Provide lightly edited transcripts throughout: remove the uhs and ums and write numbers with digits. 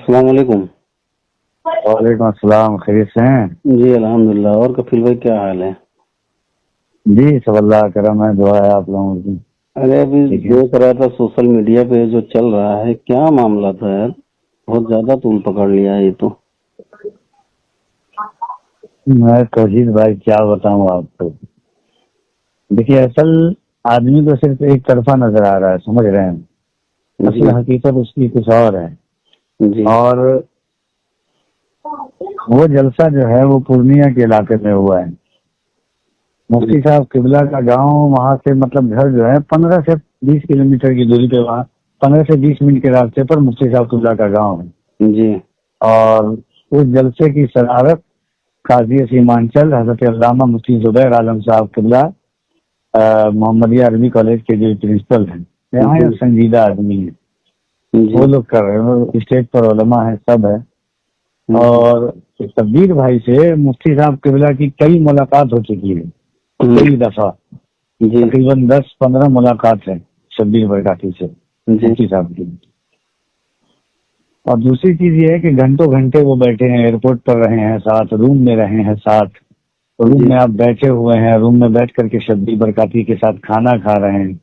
السلام علیکم۔ وعلیکم السلام، خیریت سے ہیں؟ جی الحمدللہ۔ اور کفیل بھائی کیا حال ہے؟ جی سب اللہ کرم ہے، دعا ہے آپ لوگوں کی۔ ارے ابھی دیکھ رہا تھا سوشل میڈیا پہ جو چل رہا ہے، کیا معاملہ تھا یار، بہت زیادہ طول پکڑ لیا ہے یہ تو۔ میں توحید بھائی کیا بتاؤں آپ کو، دیکھیے اصل آدمی کو صرف ایک طرفہ نظر آ رہا ہے، سمجھ رہے ہیں؟ اصل حقیقت اس کی کچھ اور ہے۔ جی اور وہ جلسہ جو ہے وہ پورنیہ کے علاقے میں ہوا ہے۔ مفتی صاحب قبلہ کا گاؤں، وہاں سے مطلب گھر جو ہے 15 سے 20 کلومیٹر کی دوری پہ، وہاں 15 سے 20 منٹ کے راستے پر مفتی صاحب قبلہ کا گاؤں ہے۔ جی اور اس جلسے کی صدارت قاضی سیمانچل حضرت علامہ مفتی زبیر عالم صاحب قبلہ محمدیہ عربی کالج کے جو پرنسپل ہیں، یہاں سنجیدہ آدمی ہیں، وہ لوگ کر رہے ہیں، اسٹیج پر علماء ہیں، سب ہے۔ اور شبیر بھائی سے مفتی صاحب قبلہ کی کئی ملاقات ہو چکی ہے، کئی دفعہ، تقریباً 10-15 ملاقات ہے شبیر برکاتی سے مفتی صاحب کی۔ اور دوسری چیز یہ ہے کہ گھنٹوں گھنٹے وہ بیٹھے ہیں، ایئرپورٹ پر رہے ہیں ساتھ، روم میں رہے ہیں ساتھ، روم میں آپ بیٹھے ہوئے ہیں، روم میں بیٹھ کر کے شبیر برکاتی کے ساتھ کھانا کھا رہے ہیں۔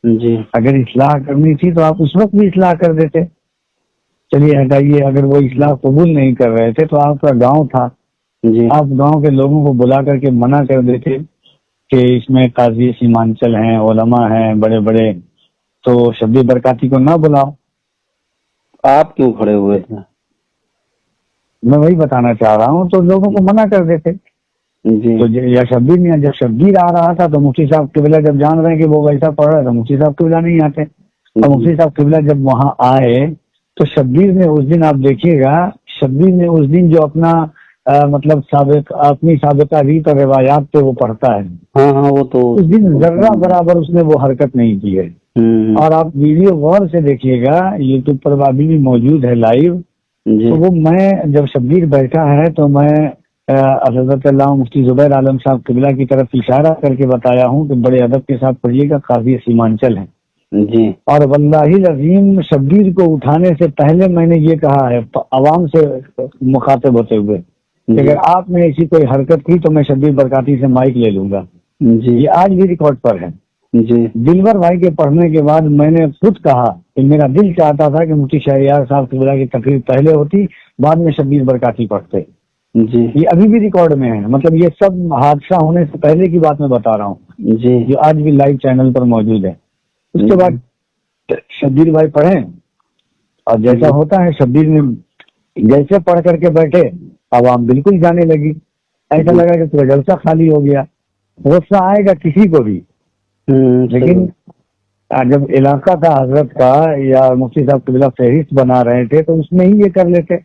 جی اگر اصلاح کرنی تھی تو آپ اس وقت بھی اصلاح کر دیتے، چلیے ہٹائیے، اگر وہ اصلاح قبول نہیں کر رہے تھے تو آپ کا گاؤں تھا، آپ گاؤں کے لوگوں کو بلا کر کے منع کر دیتے کہ اس میں قاضی سیمانچل ہیں، علماء ہیں بڑے بڑے، تو شبیر برکاتی کو نہ بلاؤ۔ آپ کیوں کھڑے ہوئے تھے؟ میں وہی بتانا چاہ رہا ہوں، تو لوگوں کو منع کر دیتے۔ تو یا شبیر نہیں، جب شبیر آ رہا تھا تو مفتی صاحب قبلہ جب جان رہے ہیں کہ وہ ویسا پڑھ رہا ہے تو مفتی صاحب قبلہ نہیں آتے، اور مفتی صاحب قبلہ جب وہاں آئے تو شبیر نے اس دن، آپ دیکھیے گا، شبیر نے اس دن جو اپنا مطلب اپنی سابقہ ریت اور روایات پہ وہ پڑھتا ہے، ہاں وہ تو اس دن ذرہ برابر اس نے وہ حرکت نہیں کی ہے۔ اور آپ ویڈیو غور سے دیکھیے گا، یوٹیوب پر ابھی بھی موجود ہے لائیو، تو وہ میں جب شبیر بیٹھا ہے تو میں حضرت علامہ مفتی زبیر عالم صاحب قبلہ کی طرف اشارہ کر کے بتایا ہوں کہ بڑے ادب کے ساتھ پڑھیے گا، قاضی سیمانچل ہیں جی۔ اور واللہ العظیم شبیر کو اٹھانے سے پہلے میں نے یہ کہا ہے عوام سے مخاطب ہوتے ہوئے کہ اگر آپ نے ایسی کوئی حرکت کی تو میں شبیر برکاتی سے مائک لے لوں گا جی۔ یہ آج بھی ریکارڈ پر ہے جی۔ دلبر بھائی کے پڑھنے کے بعد میں نے خود کہا کہ میرا دل چاہتا تھا کہ مفتی شہریار صاحب قبلہ کی تقریر پہلے ہوتی، بعد میں شبیر برکاتی پڑھتے جی۔ یہ ابھی بھی ریکارڈ میں ہے، مطلب یہ سب حادثہ ہونے سے پہلے کی بات میں بتا رہا ہوں جی، جو آج بھی لائیو چینل پر موجود ہے۔ اس کے بعد شبیر بھائی پڑھیں، اور جیسا ہوتا ہے شبیر نے جیسے پڑھ کر کے بیٹھے، عوام بالکل جانے لگی، ایسا لگا کہ پورا جلسہ خالی ہو گیا۔ غصہ آئے گا کسی کو بھی، لیکن جب علاقہ تھا حضرت کا یا مفتی صاحب قبلہ فہرست بنا رہے تھے تو اس میں ہی یہ کر لیتے۔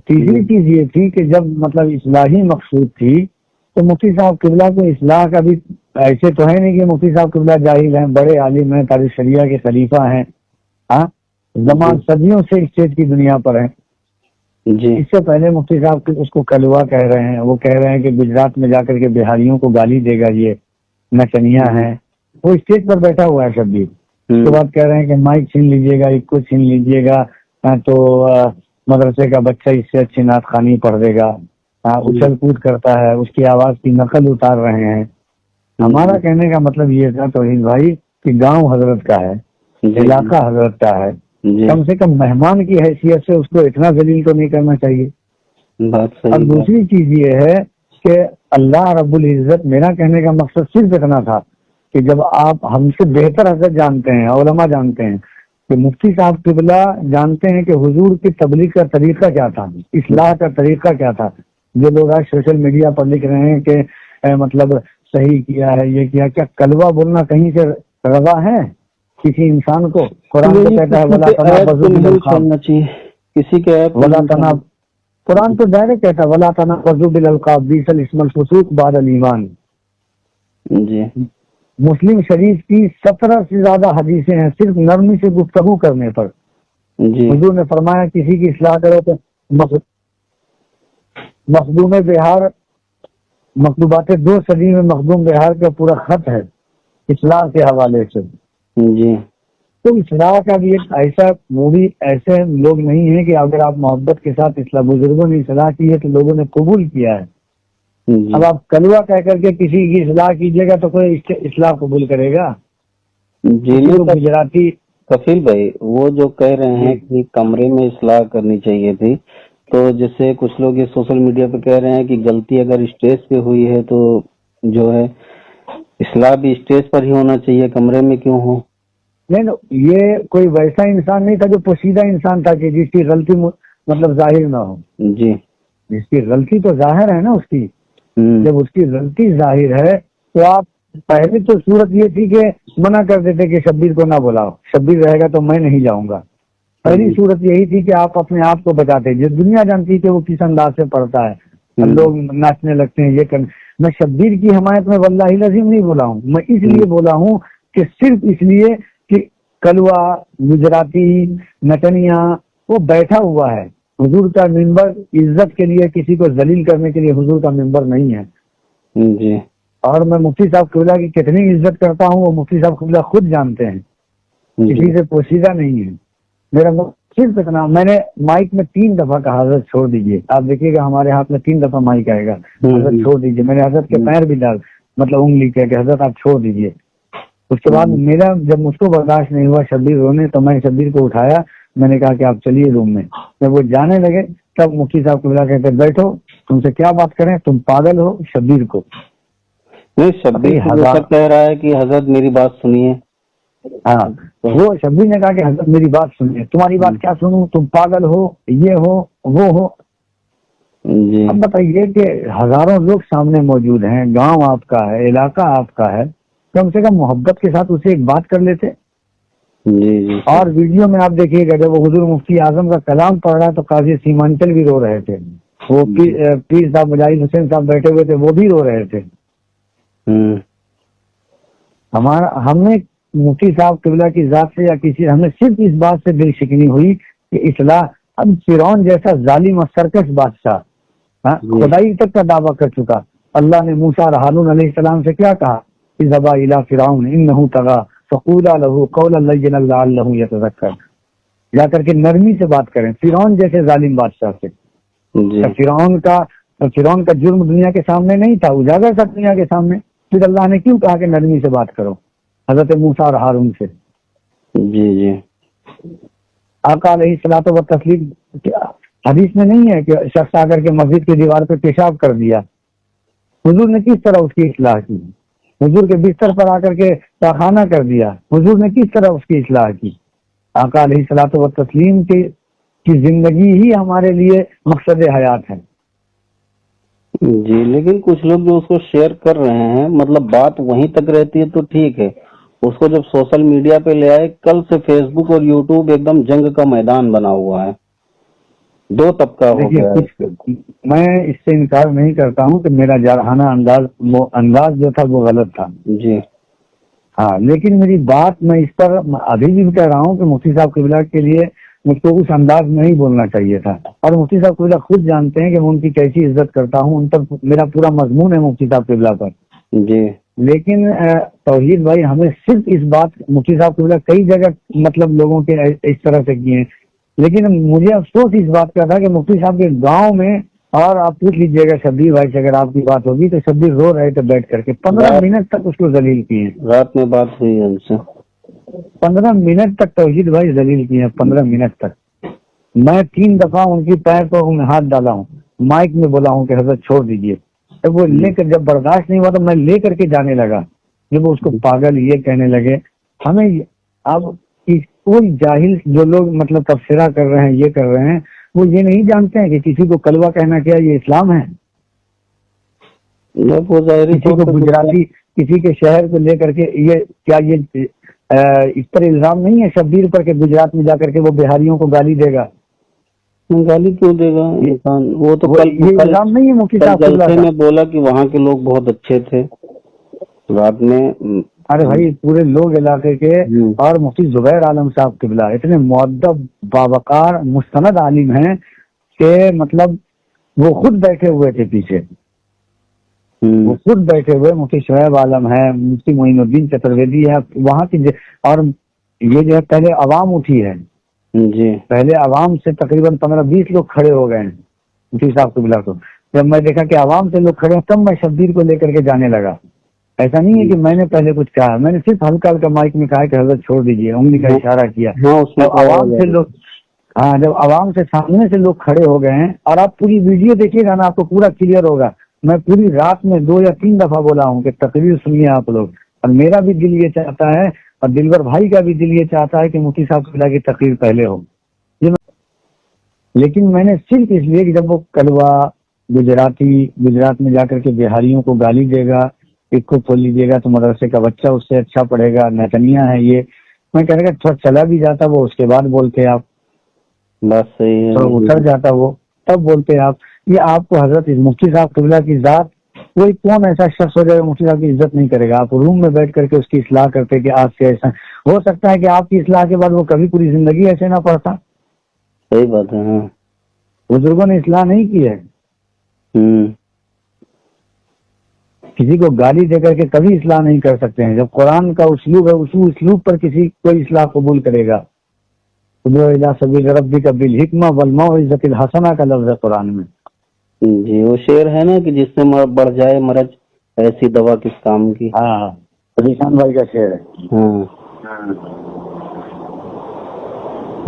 تیسری چیز یہ تھی کہ جب مطلب اصلاحی مقصود تھی تو مفتی صاحب قبلہ کو اصلاح کا بھی ایسے تو ہے نہیں کہ مفتی صاحب قبلہ جاہل ہیں، بڑے عالم ہیں، تاریخ شریعہ کے خلیفہ ہیں، ہاں زمان صدیوں سے اسٹیج کی دنیا پر ہیں جی۔ اس سے پہلے مفتی صاحب اس کو کلوا کہہ رہے ہیں، وہ کہہ رہے ہیں کہ گجرات میں جا کر کے بہاریوں کو گالی دے گا، یہ نچنیا ہے، وہ اسٹیج پر بیٹھا ہوا ہے شبیر۔ اس کے بعد کہہ رہے ہیں کہ مائک چھین لیجیے گا، ایک کو چھین لیجیے گا تو مدرسے کا بچہ اس سے اچھی نعت خوانی پڑھ دے گا، اچھل کود کرتا ہے، اس کی آواز کی نقل اتار رہے ہیں۔ ہمارا کہنے کا مطلب یہ تھا توحید بھائی کہ گاؤں حضرت کا ہے، علاقہ حضرت کا ہے، کم سے کم مہمان کی حیثیت سے اس کو اتنا ذلیل تو نہیں کرنا چاہیے۔ اور دوسری چیز یہ ہے کہ اللہ رب العزت، میرا کہنے کا مقصد صرف اتنا تھا کہ جب آپ ہم سے بہتر حضرت جانتے ہیں، علماء جانتے ہیں کہ مفتی صاحب قبلہ جانتے ہیں کہ حضور کی تبلیغ کا طریقہ کیا تھا، اصلاح کا طریقہ کیا تھا۔ جو لوگ آج سوشل میڈیا پر لکھ رہے ہیں کہ مطلب صحیح کیا ہے، یہ کیا کلوہ بولنا کہیں سے روا ہے کسی انسان کو؟ قرآن تو کہتا ہے ولا تنابزوا بالالقاب، کسی کے ولا تناب، قرآن تو ڈائریکٹ کہتا ہے ولا تنابزوا بالالقاب بئس الاسم الفسوق بعد الایمان جی۔ مسلم شریف کی 17 سے زیادہ حدیثیں ہیں صرف نرمی سے گفتگو کرنے پر جی۔ حضور نے فرمایا کسی کی اصلاح کرو تو مخدوم بہار، مکتوبات 2 صدی میں مخدوم بہار کا پورا خط ہے اصلاح کے حوالے سے جی۔ تو اصلاح کا بھی ایک ایسا، وہ بھی ایسے لوگ نہیں ہیں کہ اگر آپ محبت کے ساتھ اصلاح، بزرگوں نے اصلاح کی ہے تو لوگوں نے قبول کیا ہے. اب آپ کلوا کہہ کر کے کسی کی اصلاح کیجیے گا تو کوئی اصلاح قبول کرے گا؟ جی گجراتی کفیل بھائی، وہ جو کہہ رہے ہیں کہ کمرے میں اصلاح کرنی چاہیے تھی، تو جیسے کچھ لوگ یہ سوشل میڈیا پہ کہہ رہے ہیں کہ غلطی اگر اسٹیج پہ ہوئی ہے تو جو ہے اصلاح بھی اسٹیج پر ہی ہونا چاہیے، کمرے میں کیوں ہو؟ نہیں، یہ کوئی ویسا انسان نہیں تھا جو پوشیدہ انسان تھا کہ جس کی غلطی مطلب ظاہر نہ ہو. جی، جس کی غلطی تو ظاہر ہے نا اس کی. جب اس کی غلطی ظاہر ہے تو آپ پہلے تو صورت یہ تھی کہ منع کر دیتے کہ شبیر کو نہ بلاؤ، شبیر رہے گا تو میں نہیں جاؤں گا. پہلی صورت یہی تھی کہ آپ اپنے آپ کو بچاتے. جس دنیا جانتی کہ وہ کس انداز سے پڑھتا ہے، لوگ ناچنے لگتے ہیں، یہ میں شبیر کی حمایت میں واللہ لازم نہیں بولا ہوں. میں اس لیے بولا ہوں کہ صرف اس لیے کہ کلوا، گجراتی، نٹنیا وہ بیٹھا ہوا ہے. حضور کا منبر عزت کے لیے، کسی کو ذلیل کرنے کے لیے حضور کا منبر نہیں ہے. جی، اور میں مفتی صاحب قبلہ کی کتنی عزت کرتا ہوں وہ مفتی صاحب قبلہ خود جانتے ہیں. کسی سے پوشیدہ نہیں ہے. میرا صرف اتنا، میں نے مائک میں 3 دفعہ کہا حضرت چھوڑ دیجئے. آپ دیکھیے گا ہمارے ہاتھ میں 3 دفعہ مائک آئے گا، حضرت چھوڑ دیجئے. میں نے حضرت کے پیر بھی ڈال مطلب انگلی کہہ کہ حضرت آپ چھوڑ دیجئے. اس کے بعد میرا جب مجھ کو برداشت نہیں ہوا شبیر رونے، تو میں نے شبیر کو اٹھایا. میں نے کہا کہ آپ چلیے روم میں. جب وہ جانے لگے تب مفتی صاحب قبلہ کہتے بیٹھو، تم سے کیا بات کریں، تم پاگل ہو. شبیر کو نہیں، شبیر کہہ رہا ہے کہ حضرت میری بات سنیے. ہاں، وہ شبیر نے کہا کہ حضرت میری بات سنیے. تمہاری بات کیا سنوں، تم پاگل ہو، یہ ہو وہ ہو. اب بتائیے کہ ہزاروں لوگ سامنے موجود ہیں، گاؤں آپ کا ہے، علاقہ آپ کا ہے، کم سے کم محبت کے ساتھ اسے ایک بات کر لیتے. جی. اور ویڈیو میں آپ دیکھیے گا جب وہ حضور مفتی اعظم کا کلام پڑھ رہا تو قاضی سیمانچل بھی رو رہے تھے. وہ پیر صاحب مجاہد حسین صاحب بیٹھے ہوئے تھے، وہ بھی رو رہے تھے. ہم نے مفتی صاحب قبلہ کی ذات سے یا کسی، ہمیں صرف اس بات سے دل شکنی ہوئی کہ اصلاح. اب فرعون جیسا ظالم اور سرکش بادشاہ خدائی تک کا دعویٰ کر چکا. اللہ نے موسیٰ اور ہارون علیہ السلام سے کیا کہا؟ اذهبا الى فرعون انه طغى فقولا له قولا لینا لعله يتذکر. جا کر کے نرمی سے بات کریں فرعون جیسے ظالم بادشاہ سے. فرعون کا جرم دنیا کے سامنے نہیں تھا، اجاگر تھا دنیا کے سامنے. پھر اللہ نے کیوں کہا کہ نرمی سے بات کرو حضرت موسیٰ اور ہارون سے؟ جی. آقا علیہ الصلوۃ والتسلیم حدیث میں نہیں ہے کہ شخص آ کر کے مسجد کی دیوار پہ پیشاب کر دیا، حضور نے کس طرح اس کی اصلاح کی؟ حضور کے بستر پر آ کر کے پاخانہ کر دیا، حضور نے کس طرح اس کی اصلاح کی؟ آقا علیہ الصلوۃ والتسلیم کی زندگی ہی ہمارے لیے مقصد حیات ہے. جی، لیکن کچھ لوگ جو اس کو شیئر کر رہے ہیں، مطلب بات وہیں تک رہتی ہے تو ٹھیک ہے. اس کو جب سوشل میڈیا پہ لے آئے، کل سے فیس بک اور یوٹیوب ایک دم جنگ کا میدان بنا ہوا ہے، 2 طبقہ ہو گیا ہے. میں اس سے انکار نہیں کرتا ہوں کہ میرا جارحانہ انداز جو تھا وہ غلط تھا. جی ہاں، لیکن میری بات میں اس پر ابھی بھی کہہ رہا ہوں کہ مفتی صاحب قبلہ کے لیے مجھ کو اس انداز میں نہیں بولنا چاہیے تھا. اور مفتی صاحب قبلہ خود جانتے ہیں کہ میں ان کی کیسی عزت کرتا ہوں، ان پر میرا پورا مضمون ہے مفتی صاحب قبلہ پر. جی، لیکن توحید بھائی ہمیں صرف اس بات، مفتی صاحب قبلہ کئی جگہ مطلب لوگوں کے اس طرح سے کیے ہیں، لیکن مجھے افسوس اس بات کا تھا کہ مفتی صاحب کے گاؤں میں، اور آپ پوچھ لیجیے گا شبیر بھائی سے اگر آپ کی بات ہوگی تو شبیر رو رہے تھے بیٹھ کر کے. 15 منٹ تک اس کو ذلیل کیے. رات میں بات ہوئی ان سے 15 منٹ تک توحید بھائی ذلیل کیے ہیں. 15 منٹ تک میں 3 دفعہ ان کی پیر پر ہاتھ ڈالا ہوں، مائک میں بولا ہوں کہ حضرت چھوڑ دیجیے. وہ لے کر جب برداشت نہیں ہوا تو میں لے کر کے جانے لگا. جب وہ اس کو پاگل یہ کہنے لگے. ہمیں اب کوئی جاہل جو لوگ مطلب تبصرہ کر رہے ہیں، یہ کر رہے ہیں، وہ یہ نہیں جانتے ہیں کہ کسی کو کلوا کہنا کیا یہ اسلام ہے. کسی کو گجراتی، کسی کے شہر کو لے کر کے یہ کیا، یہ اس پر الزام نہیں ہے شبیر پر کہ گجرات میں جا کر کے وہ بہاریوں کو گالی دے گا. گالی کیوں دے گا انسان؟ وہ تو یہ الزام نہیں ہے مفتی صاحب جلسے میں بولا کہ وہاں کے لوگ بہت اچھے تھے. رات میں ارے بھائی پورے لوگ علاقے کے، اور مفتی زبیر عالم صاحب قبلہ اتنے مؤدب باوقار مستند عالم ہیں کہ مطلب وہ خود بیٹھے ہوئے تھے پیچھے. وہ خود بیٹھے ہوئے مفتی شعیب عالم ہے، مفتی معین الدین چترویدی ہے وہاں کی، اور یہ جو ہے پہلے عوام اٹھی ہے جی پہلے عوام سے تقریباً 15-20 لوگ کھڑے ہو گئے ہیں مفتی صاحب قبلہ کو. جب میں دیکھا کہ عوام سے لوگ کھڑے ہیں تب میں شبیر کو لے کر کے جانے لگا. ایسا نہیں ہے کہ میں نے پہلے کچھ کہا, میں نے صرف ہلکا ہلکا مائک میں کہا کہ حضرت چھوڑ دیجیے, انگلی کا اشارہ کیا. ہاں اس میں جب عوام سے لوگ جب عوام سے سامنے سے لوگ کھڑے ہو گئے ہیں, اور آپ پوری ویڈیو دیکھیے گا نا آپ کو پورا کلیئر ہوگا. میں پوری رات میں 2 یا 3 دفعہ بولا ہوں کہ تقریر سنیے آپ لوگ, اور میرا بھی دل یہ چاہتا ہے اور دلبر بھائی کا بھی دل یہ چاہتا ہے کہ مفتی صاحب قبلہ کی تقریر پہلے ہو. لیکن میں نے صرف اس لیے کہ جب وہ کلوا گجرات میں جا کر کے بہاریوں کو گالی دے گا, ایک کو کھول لیجیے گا تو مدرسے کا بچہ اس سے اچھا پڑھے گا, نیتنیا ہے یہ, میں کہہ رہا تھوڑا چلا بھی جاتا وہ, اس کے بعد بولتے آپ, بات صحیح ہے, تھوڑا اتر جاتا وہ تب بولتے آپ. یہ آپ کو حضرت مفتی صاحب قبلہ کی ذات, کوئی کون ایسا شخص ہو جائے مفتی صاحب کی عزت نہیں کرے گا. آپ روم میں بیٹھ کر کے اس کی اصلاح کرتے کہ آج سے ایسا ہو سکتا ہے کہ آپ کی اصلاح کے بعد وہ کبھی پوری زندگی ایسے نہ پڑھتا. صحیح بات ہے. ہاں بزرگوں نے اصلاح نہیں کی ہے. کسی کو گالی دے کر کے کبھی اصلاح نہیں کر سکتے ہیں. جب قرآن کا اسلوب ہے اسی اسلوب پر کسی کوئی اصلاح قبول کرے گا. ادعو الی سبیل ربک بالحکمہ والموعظۃ الحسنہ کا لفظ ہے قرآن میں. جی وہ شعر ہے نا کہ جس سے بڑھ جائے مرض ایسی دوا کس کام کی. ہاں علی خان بھائی کا شعر ہے. ہاں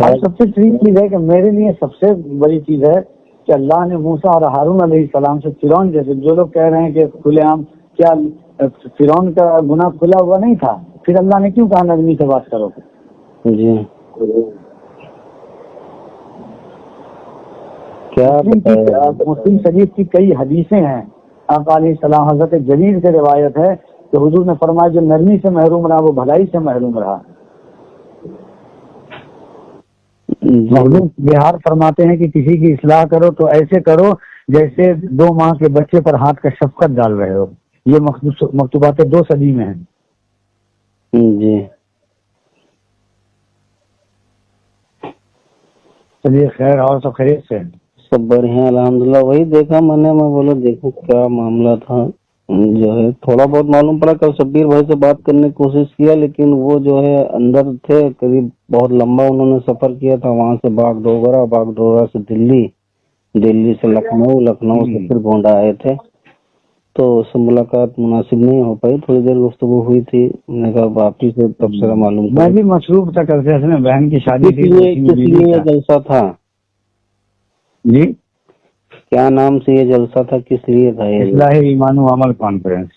اور سب سے ٹھیک چیز ہے کہ میرے لیے سب سے بڑی چیز ہے کہ اللہ نے موسیٰ اور ہارون علیہ السلام سے فرعون جیسے جو لوگ کہہ رہے ہیں کہ کھلے عام, کیا فرعون کا گناہ کھلا ہوا نہیں تھا, پھر اللہ نے کیوں کہا نرمی سے بات کرو. جی مسلم شریف کی کئی حدیثیں ہیں. آقا علیہ السلام حضرت جریر سے روایت ہے کہ حضور نے فرمایا جو نرمی سے محروم رہا وہ بھلائی سے محروم رہا. مخدوم بہار فرماتے ہیں کہ کسی کی اصلاح کرو تو ایسے کرو جیسے 2 ماہ کے بچے پر ہاتھ کا شفقت ڈال رہے ہو. یہ مکتوبات 2 صدی میں ہیں. جی چلیے خیر, اور سب خیریت سے سب بڑھیا الحمدللہ. وہی دیکھا میں نے, میں بولا دیکھو کیا معاملہ تھا. جو ہے تھوڑا بہت معلوم پڑا. کل شبیر بھائی سے بات کرنے کی کوشش کیا لیکن وہ جو ہے اندر تھے, قریب بہت لمبا انہوں نے سفر کیا تھا. وہاں سے باغ ڈوگرا سے دلی سے لکھنؤ سے پھر گونڈا آئے تھے, تو اس سے ملاقات مناسب نہیں ہو پائی. تھوڑی دیر گفتگو ہوئی تھی, میں نے کہا آپ ہی سے تبصرہ معلوم میں بھی مصروف تھا. کل سے بہن کی شادی کس لیے یہ جلسہ تھا. جی کیا نام سے یہ جلسہ تھا, کس لیے تھا یہ؟ اصلاح ایمان و عمل کانفرنس.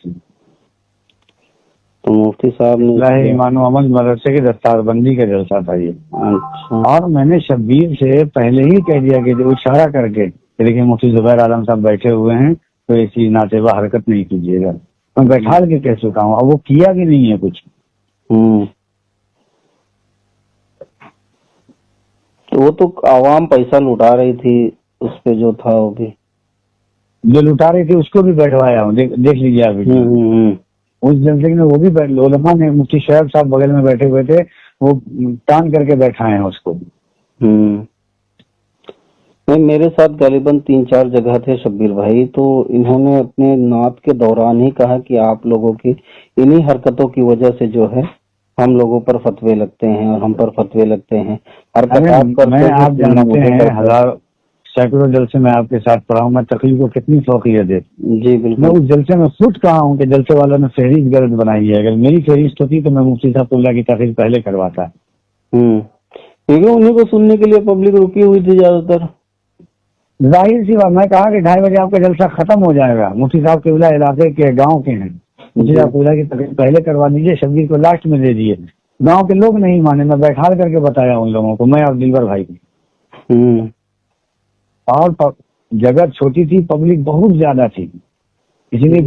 تو مفتی صاحب نے اصلاح ایمان و عمل مدرسے کی دستار بندی کا جلسہ تھا یہ. اچھا. اور میں نے شبیر سے پہلے ہی کہہ دیا کہ اشارہ کر کے لیکن مفتی زبیر عالم صاحب بیٹھے ہوئے ہیں تو ایسی ناتبہ حرکت نہیں کیجیے گا. میں بیٹھال کے کہہ چکا ہوں, اب وہ کیا بھی نہیں ہے کچھ. وہ تو عوام پیسہ لٹا رہی تھی, اس پہ جو تھا وہ بھی جو لٹا رہی تھی اس کو بھی بیٹھوایا ہوں, دیکھ لیجیے آپ. اس جلسے میں وہ بھی علماء نے, مفتی شعیب صاحب بغل میں بیٹھے ہوئے تھے, وہ ٹان کر کے بیٹھائے ہیں اس کو. میرے ساتھ غالباً 3-4 جگہ تھے شبیر بھائی, تو انہوں نے اپنے نعت کے دوران ہی کہا کہ آپ لوگوں کی انہی حرکتوں کی وجہ سے جو ہے ہم لوگوں پر فتوے لگتے ہیں اور ہم پر فتوے لگتے ہیں. میں آپ جانتے ہیں سینکڑوں جلسے میں آپ کے ساتھ پڑھا ہوں, میں تقریر کو کتنی فوقیت ہے. جی بالکل. میں اس جلسے میں خود کہا ہوں کہ جلسے والوں نے فہرست غلط بنائی ہے. اگر میری فہرست ہوتی تو میں مفتی صاحب اللہ کی تقریر پہلے کرواتا. کیونکہ انہیں کو سننے کے لیے پبلک رکی ہوئی تھی زیادہ تر. ظاہر سی بات, میں کہا کہ 2:30 بجے آپ کا جلسہ ختم ہو جائے گا. مفتی صاحب قبلہ علاقے کے گاؤں کے ہیں, مفتی صاحب قبلہ کی تقریر پہلے کروا دیجیے, شبیر کو لاسٹ میں دے دیے. گاؤں کے لوگ نہیں مانے, میں بیٹھال کر کے بتایا ان لوگوں کو, میں اور دلبر بھائی کو. اور جگہ چھوٹی تھی, پبلک بہت زیادہ تھی, اسی لیے